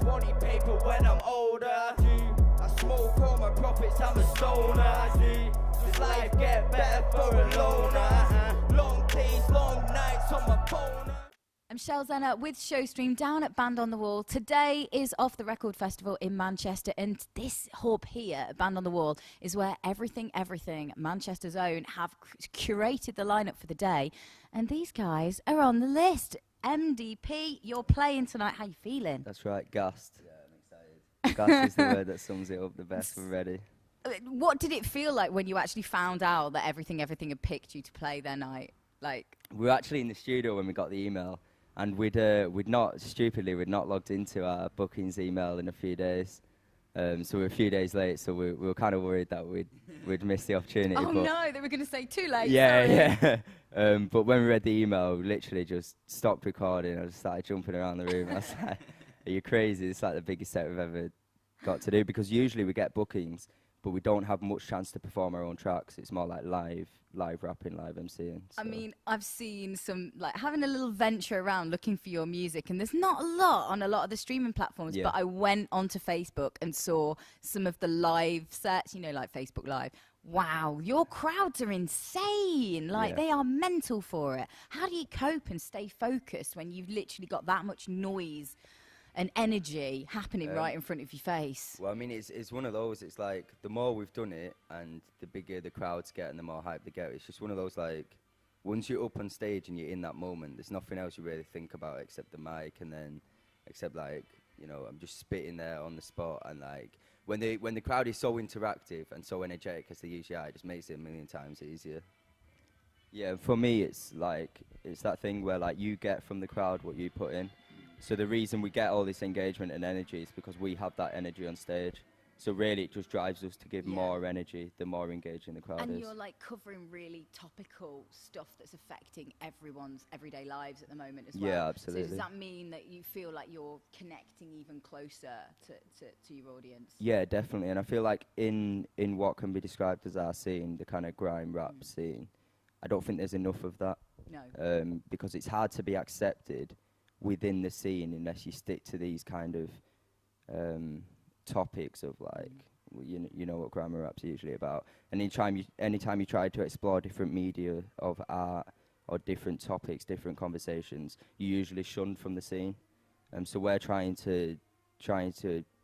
wanted paper when I'm older, I do. I smoke all my profits, I'm a stoner, I do. Does life get better for a loner? Long days, long nights on my phone. I'm Shell Zenner with Showstream down at Band on the Wall. Today is Off the Record Festival in Manchester, and this hub here at Band on the Wall is where Everything Manchester's own have curated the lineup for the day, and these guys are on the list. MDP, you're playing tonight. How you feeling? That's right, gassed. Yeah, I'm excited. Gassed is the word that sums it up the best. We're ready. What did it feel like when you actually found out that Everything had picked you to play their night? Like, we were actually in the studio when we got the email. And we'd not logged into our bookings email in a few days, so we're a few days late. So we were kind of worried that we'd miss the opportunity. Oh no, they were going to say too late. Yeah, sorry. Yeah. But when we read the email, we literally just stopped recording. I just started jumping around the room. I was like, "Are you crazy? It's like the biggest set we've ever got to do." Because usually we get bookings, but we don't have much chance to perform our own tracks. It's more like live rapping, live MCing. So. I mean, I've seen some, like, having a little venture around looking for your music, and there's not a lot on a lot of the streaming platforms, but I went onto Facebook and saw some of the live sets, you know, like Facebook Live. Wow, your crowds are insane. Like, they are mental for it. How do you cope and stay focused when you've literally got that much noise and energy happening right in front of your face? Well, I mean, it's one of those, it's like, the more we've done it, and the bigger the crowds get, and the more hype they get, it's just one of those, like, once you're up on stage and you're in that moment, there's nothing else you really think about except the mic, and then, except, like, you know, I'm just spitting there on the spot, and, like, when the crowd is so interactive and so energetic as they usually are, it just makes it a million times easier. Yeah, for me, it's, like, it's that thing where, like, you get from the crowd what you put in. So the reason we get all this engagement and energy is because we have that energy on stage. So really, it just drives us to give more energy, the more engaging the crowd is. And you're like covering really topical stuff that's affecting everyone's everyday lives at the moment as well. Yeah, absolutely. So does that mean that you feel like you're connecting even closer to your audience? Yeah, definitely. And I feel like in what can be described as our scene, the kind of grime rap scene, I don't think there's enough of that. No. Because it's hard to be accepted within the scene unless you stick to these kind of topics of, like, you know what grammar rap's usually about. And anytime you try to explore different media of art or different topics, different conversations, you usually shunned from the scene. So we're trying to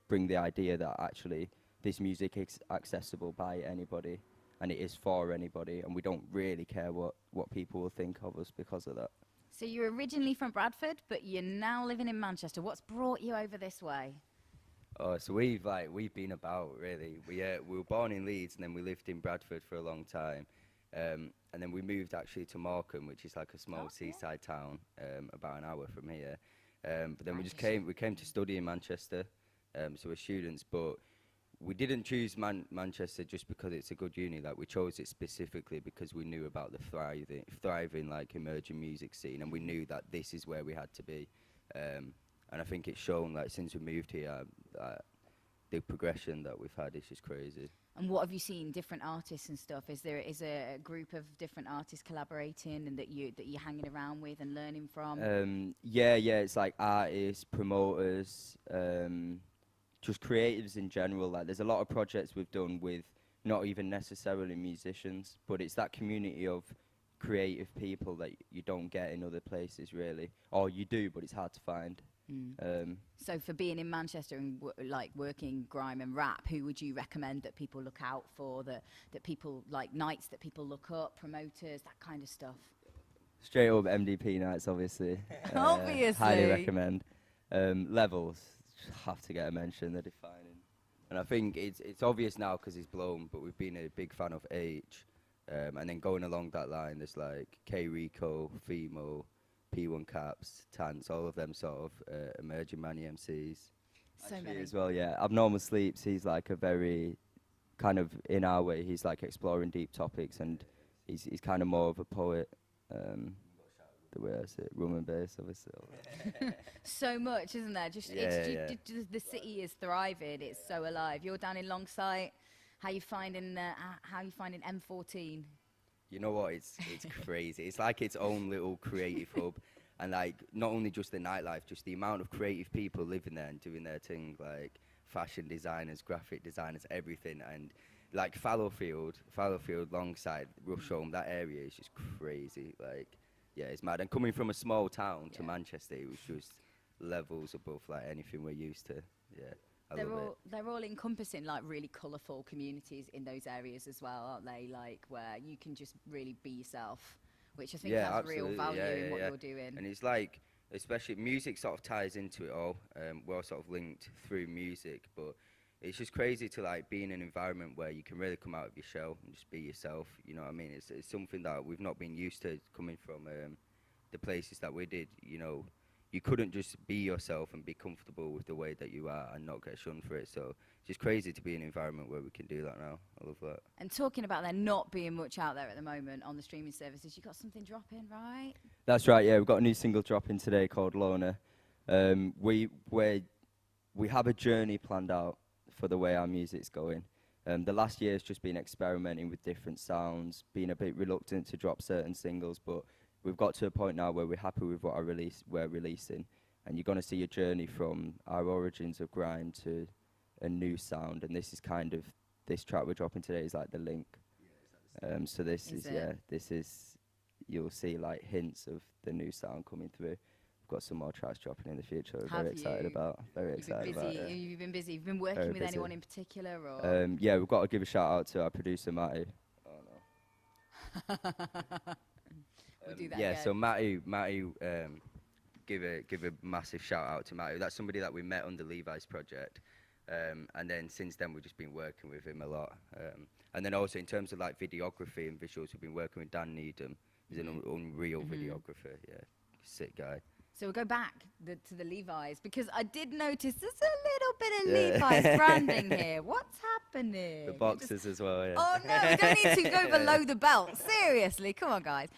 bring the idea that actually this music is accessible by anybody, and it is for anybody, and we don't really care what people will think of us because of that. So you're originally from Bradford, but you're now living in Manchester. What's brought you over this way? Oh, so we've been about, really. We were born in Leeds, and then we lived in Bradford for a long time, and then we moved actually to Morecambe, which is like a small seaside town, about an hour from here. But then we came to study in Manchester, so we're students, but we didn't choose Manchester just because it's a good uni. Like, we chose it specifically because we knew about the thriving like emerging music scene, and we knew that this is where we had to be. And I think it's shown, like, since we moved here, the progression that we've had is just crazy. And what have you seen? Different artists and stuff. Is there a group of different artists collaborating and that you're hanging around with and learning from? Yeah. It's like artists, promoters. Just creatives in general. Like, there's a lot of projects we've done with not even necessarily musicians, but it's that community of creative people that you don't get in other places, really. Or you do, but it's hard to find. So for being in Manchester and like working grime and rap, who would you recommend that people look out for, that people, like, nights that people look up, promoters, that kind of stuff? Straight up MDP nights, obviously. Obviously. Highly recommend. Levels. Have to get a mention, they're defining. And I think it's obvious now because he's blown, but we've been a big fan of H. And then going along that line, there's like K Rico, Fimo, P1 Caps, Tance, all of them sort of emerging mani MCs. So Actually, many. as well, yeah. Abnormal Sleeps, he's like a very kind of, in our way, he's like exploring deep topics, and he's kind of more of a poet. The way I say it, rum and bass, obviously. So much, isn't there? Just the city is thriving. It's so alive. You're down in Longsight. How you finding M14? You know what? It's crazy. It's like its own little creative hub. And like, not only just the nightlife, just the amount of creative people living there and doing their thing, like fashion designers, graphic designers, everything. And like Fallowfield, Longsight, Rusholme, that area is just crazy. Like, yeah, it's mad. And coming from a small town to Manchester, it was just levels above like anything we're used to. Yeah. They're all encompassing like really colourful communities in those areas as well, aren't they? Like where you can just really be yourself, which I think has absolutely. real value in what you're doing. And it's like, especially music sort of ties into it all. We're all sort of linked through music, but it's just crazy to like be in an environment where you can really come out of your shell and just be yourself. You know what I mean? It's something that we've not been used to coming from the places that we did. You know, you couldn't just be yourself and be comfortable with the way that you are and not get shunned for it. So it's just crazy to be in an environment where we can do that now. I love that. And talking about there not being much out there at the moment on the streaming services, you got something dropping, right? That's right, yeah. We've got a new single dropping today called Loner. We have a journey planned out for the way our music's going. The last year's just been experimenting with different sounds, being a bit reluctant to drop certain singles, but we've got to a point now where we're happy with what we're releasing, and you're going to see a journey from our origins of grime to a new sound, and this is kind of, this track we're dropping today is like the link. So this is, you'll see like hints of the new sound coming through. We've got some more tracks dropping in the future we're very excited about. You've been busy. You've been working Very with busy. anyone in particular? Or? Yeah, we've got to give a shout out to our producer, Matty. We'll do that yeah, again. so Matty, give a massive shout out to Matty. That's somebody that we met on the Levi's project, and then since then we've just been working with him a lot. And then also in terms of like videography and visuals, we've been working with Dan Needham. He's an unreal videographer. Yeah, sick guy. So we'll go back to the Levi's, because I did notice there's a little bit of Levi's branding here. What's happening? The boxes as well, yeah. Oh no, we don't need to go below the belt. Seriously, come on, guys.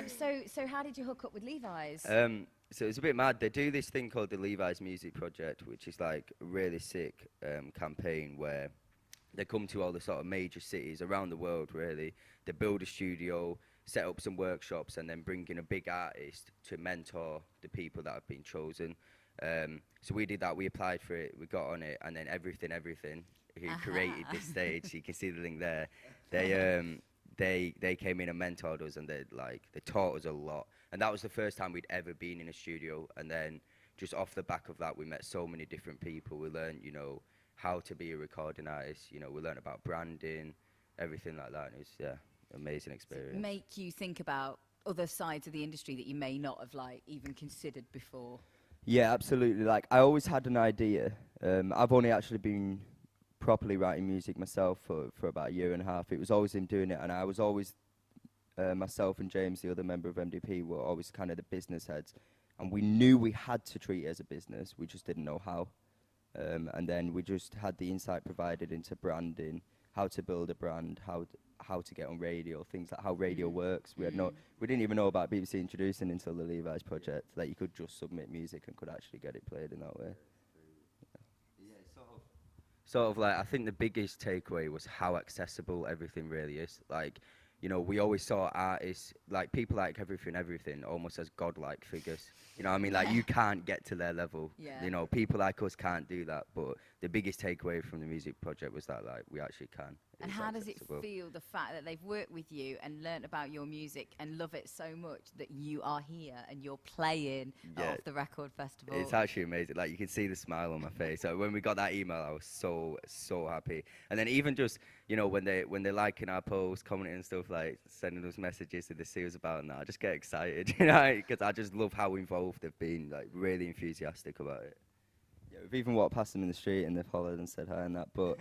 So how did you hook up with Levi's? So it's a bit mad. They do this thing called the Levi's Music Project, which is like a really sick campaign where they come to all the sort of major cities around the world, really. They build a studio, set up some workshops, and then bring in a big artist to mentor the people that have been chosen. So we did that. We applied for it. We got on it, and then Everything, who created this stage, you can see the link there. They came in and mentored us, and they taught us a lot. And that was the first time we'd ever been in a studio. And then just off the back of that, we met so many different people. We learned, you know, how to be a recording artist. You know, we learned about branding, everything like that. And it was, amazing experience. Make you think about other sides of the industry that you may not have like even considered before. Yeah, absolutely. Like, I always had an idea. I've only actually been properly writing music myself for about a year and a half. It was always him doing it, and I was always, myself and James, the other member of MDP, were always kind of the business heads. And we knew we had to treat it as a business, we just didn't know how. And then we just had the insight provided into branding, how to build a brand, how to get on radio, things like how radio works. We didn't even know about BBC introducing until the Levi's project, that you could just submit music and could actually get it played in that way. Sort of like, I think the biggest takeaway was how accessible everything really is. Like, you know, we always saw artists, like people like Everything, almost as godlike figures. You know what I mean? Like, you can't get to their level. Yeah. You know, people like us can't do that. But the biggest takeaway from the music project was that, like, we actually can. And how does it feel, the fact that they've worked with you and learnt about your music and love it so much that you are here and you're playing off the record festival? It's actually amazing. Like, you can see the smile on my face. So when we got that email, I was so happy. And then even just, you know, when they're liking our posts, commenting and stuff, like sending us messages to see us about and that, I just get excited, you know, because I just love how involved they've been, like really enthusiastic about it. Yeah, we've even walked past them in the street and they've hollered and said hi and that, but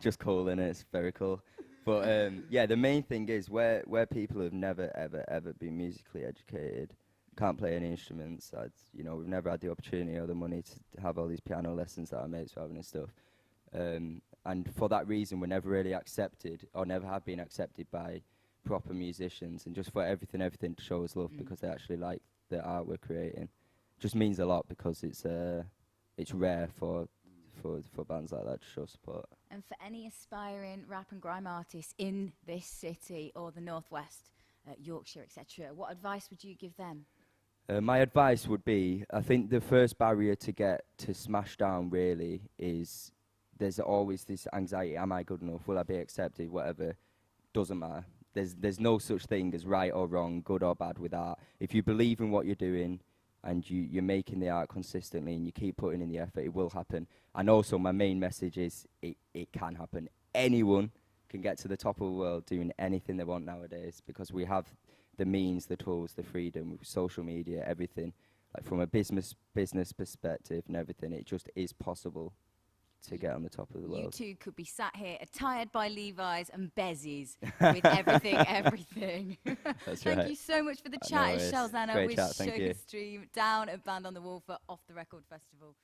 just cool, innit? It's very cool. But yeah, the main thing is where people have never ever been musically educated, can't play any instruments. You know, we've never had the opportunity or the money to have all these piano lessons that our mates were having and stuff. And for that reason, we're never really accepted, or never have been accepted by proper musicians. And just for everything to show us love because they actually like the art we're creating, just means a lot, because it's rare for bands like that to show support. And for any aspiring rap and grime artists in this city or the Northwest, Yorkshire, etc., what advice would you give them? My advice would be, I think the first barrier to get to smash down really is there's always this anxiety, am I good enough, will I be accepted, whatever, doesn't matter. There's no such thing as right or wrong, good or bad with art. If you believe in what you're doing and you're making the art consistently and you keep putting in the effort, it will happen. And also my main message is it can happen. Anyone can get to the top of the world doing anything they want nowadays because we have the means, the tools, the freedom, social media, everything. Like from a business perspective and everything, it just is possible to get on the top of the world. You two could be sat here attired by Levi's and Bezzies with everything. That's Thank right. you so much for the No chat. worries. It's Shell Zenner Great with chat, thank you. Stream down at Band on the Wall for Off the Record Festival.